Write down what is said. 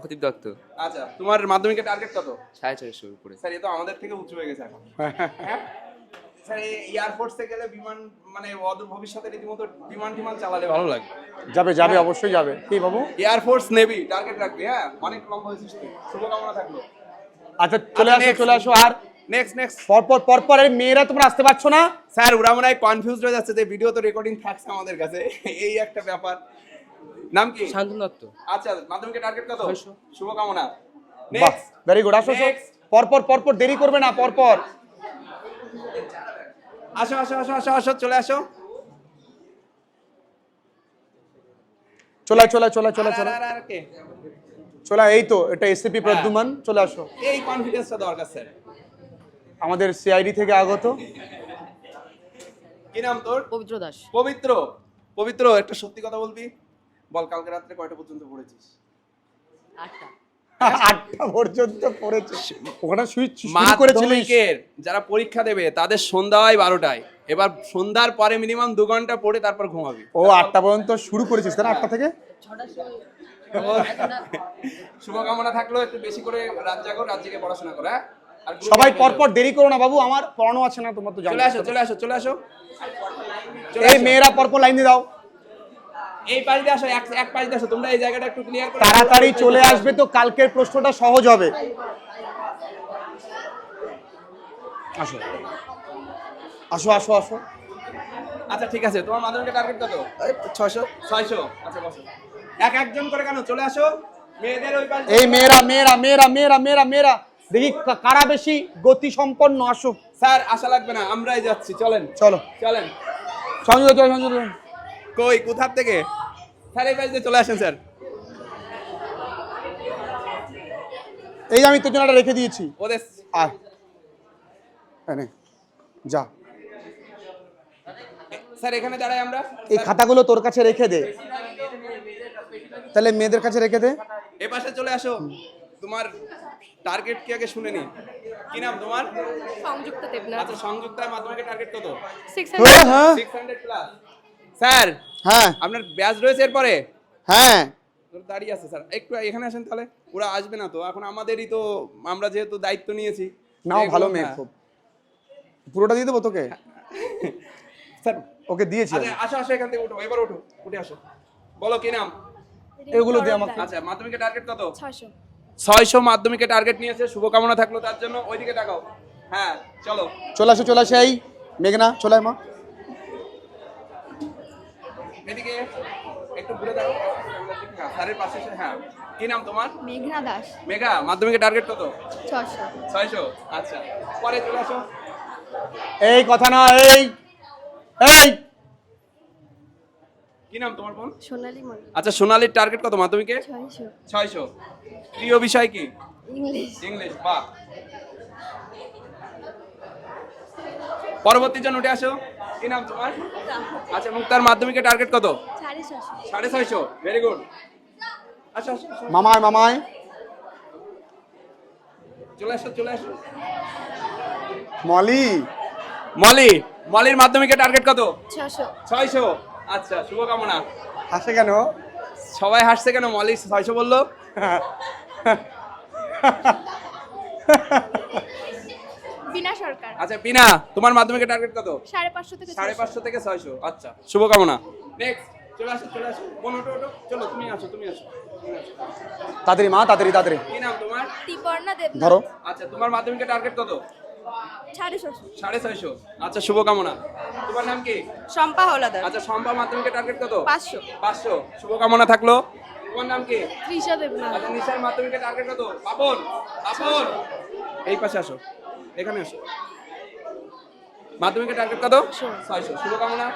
প্রদীপ দত্ত। আচ্ছা, তোমার মাধ্যমিকের টার্গেট কত? 450 উপরে। স্যার, এ তো আমাদের থেকে উঁচু হয়ে গেছে এখন। হ্যাঁ স্যার, এই এয়ারফোর্সে গেলে বিমান মানে অদূর ভবিষ্যতে রীতিমতো বিমান চালালে ভালো লাগবে। যাবে অবশ্যই যাবে। কি বাবু? এয়ারফোর্স নেভি টার্গেট রাখবি। হ্যাঁ, অনেক লম্বা হয়েছিস তুই, শুভকামনা থাকলো। আচ্ছা চলে আসো। আর নেক্সট পরপর এই মেয়েরা তোমরা আসতে পারছো না? স্যার, ওরা মনে হয় কনফিউজ হয়ে যাচ্ছে যে ভিডিও তো রেকর্ডিং থাকছে আমাদের কাছে, এই একটা ব্যাপার। নাম কি? শান্তনু দত্ত। আচ্ছা, মাধ্যমিকের টার্গেট কত? 600। শুভকামনা। বাহ, নেক্সট ভেরি গুড। আসো পরপর দেরি করবে না, পরপর আসো, চলে আসো। চলে আর কে? চলে। এই তো এটা এসিপি প্রদ্যুমান, চলে আসো। এই কনফিডেন্সটা দরকার স্যার। আমাদের সিআইডি থেকে আগত। কি নাম তোর? পবিত্র দাস। পবিত্র, একটা সত্যি কথা বলবি? বল, কালকে রাত্রে কয়টা পর্যন্ত পড়েছিস? 8টা। 8টা পর্যন্ত পড়েছিস? ওখানে শুরু করেছিলিস? মাধ্যমিকের যারা পরীক্ষা দেবে তাদের সন্ধ্যা হয় 12টায়। এবার সন্ধ্যার পরে মিনিমাম 2 ঘন্টা পড়ে তারপর ঘুমাবি। ও 8টা পর্যন্ত শুরু করেছিস তাই না? 8টা থেকে 6টার সময়। শুভকামনা থাকলো, একটু বেশি করে রাত জেগে পড়াশোনা করো। হ্যাঁ, আর সবাই পরপর দেরি করো না বাবু, আমার পড়ানো আছে না, তোমার তো জানো। চলে আসো। এই মেয়েরা পরপর লাইন দিয়ে দাও। এই পাশে আসো, এক পাশে আসো। তোমরা এই জায়গাটা একটু ক্লিয়ার করো। তাড়াতাড়ি চলে আসবে তো কালকের প্রশ্নটা সহজ হবে। আসো। আচ্ছা, ঠিক আছে। তোমার মাধ্যমিকের টার্গেট কত? 600। আচ্ছা, বসো। একজন করে কেন? চলে আসো। মেয়েদের ওই পাশে। এই মেয়েরা দেখি কারা বেশি গতি সম্পন্ন। আসো স্যার, আশা লাগবে না, আমরাই যাচ্ছি। চলেন। সংযুক্ত। কই, কোথার থেকে? স্যার, এই পাশে চলে আসেন স্যার। এই আমি তোর জন্য একটা রেখে দিয়েছি। ওদের আয় এনে যা। স্যার, এখানে দাঁড়াই আমরা। এই খাতাগুলো তোর কাছে রেখে দে, তাহলে মেয়েদের কাছে রেখে দে। এই পাশে চলে আসো। তোমার টার্গেট কি আগে শুনে নি? কি নাম তোমার? সংযুক্ত দেবনাথ। আচ্ছা, সংযুক্তার মাধ্যমিকের টার্গেট কত? 600। হ্যাঁ 600 প্লাস। স্যার, হ্যাঁ আপনার ব্যাচ রয়েছে এরপরে? হ্যাঁ দাঁড়িয়ে আছে স্যার, একটু এখানে আসেন তাহলে। ওরা আসবে না তো এখন, আমাদেরই তো, আমরা যেহেতু দায়িত্ব নিয়েছি। নাও, ভালো মেয়ে হ্যাঁ। খুব। পুরোটা দিয়ে দেবো তোকে? স্যার, ওকে দিয়েছি আমি। আচ্ছা, আসো এখান থেকে, এবার উঠে আসো। বলো, কি নাম? এগুলো দিয়ে আমাকে। আচ্ছা, মাধ্যমিকের টার্গেট কত? 600। 600 মাধ্যমিকের টার্গেট নিয়েছে। শুভকামনা থাকলো তার জন্য। ওইদিকে তাকাও। হ্যাঁ, চলে আসো। এই মেঘনা চলে আয় মা। এদিকে একটু ঘুরে দাও। স্যারের পাশে এসে। হ্যাঁ, কি নাম তোমার? মেঘনা দাস। মেঘা, মাধ্যমিকের টার্গেট কত? 600। 600। আচ্ছা, পরে চলে আসো। এই কথা না, এই কি নাম তোমার বোন? সোনালী মনি। আচ্ছা, সোনালীর টার্গেট কত মাধ্যমিকে? 600। 600। প্রিয় বিষয় কি? ইংলিশ। বাহ। পরবর্তী জন উঠে আসো। কি নাম তোমার? আচ্ছা, মুক্তার মাধ্যমিকের টার্গেট কত? 650। 650। Very good. আচ্ছা, মামায় চলে আসো। মলির মাধ্যমিকের টার্গেট কত? 600। 600। আচ্ছা, শুভকামনা। হাসে কেন? সবাই হাসছে কেন? মলি 600 বললো। বিনা সরকার। আচ্ছা, বিনা, তোমার মাধ্যমিকের টার্গেট কত? 550 থেকে 550 থেকে 600। আচ্ছা, শুভকামনা। নেক্সট, চলে আসো। বোন, ওঠো। চলো, তুমি আসো। তাড়াতাড়ি। কি নাম তোমার? ত্রিপর্ণা দেবনাথ। ধরো। আচ্ছা, তোমার মাধ্যমিকের টার্গেট কত? 650। 650। আচ্ছা, শুভকামনা। তোমার নাম কি? শম্পা হলাদার। আচ্ছা, সম্পা মাধ্যমিকের টার্গেট কত? 500। 500। শুভকামনা থাকলো। তোমার নাম কি? তৃষা দেবনাথ। আচ্ছা, নিশার মাধ্যমিকের টার্গেট কত? পাপন। এই পাশে আসো, এখানে আসো। মাধ্যমিকের টার্গেট কত? 600। শুভকামনা।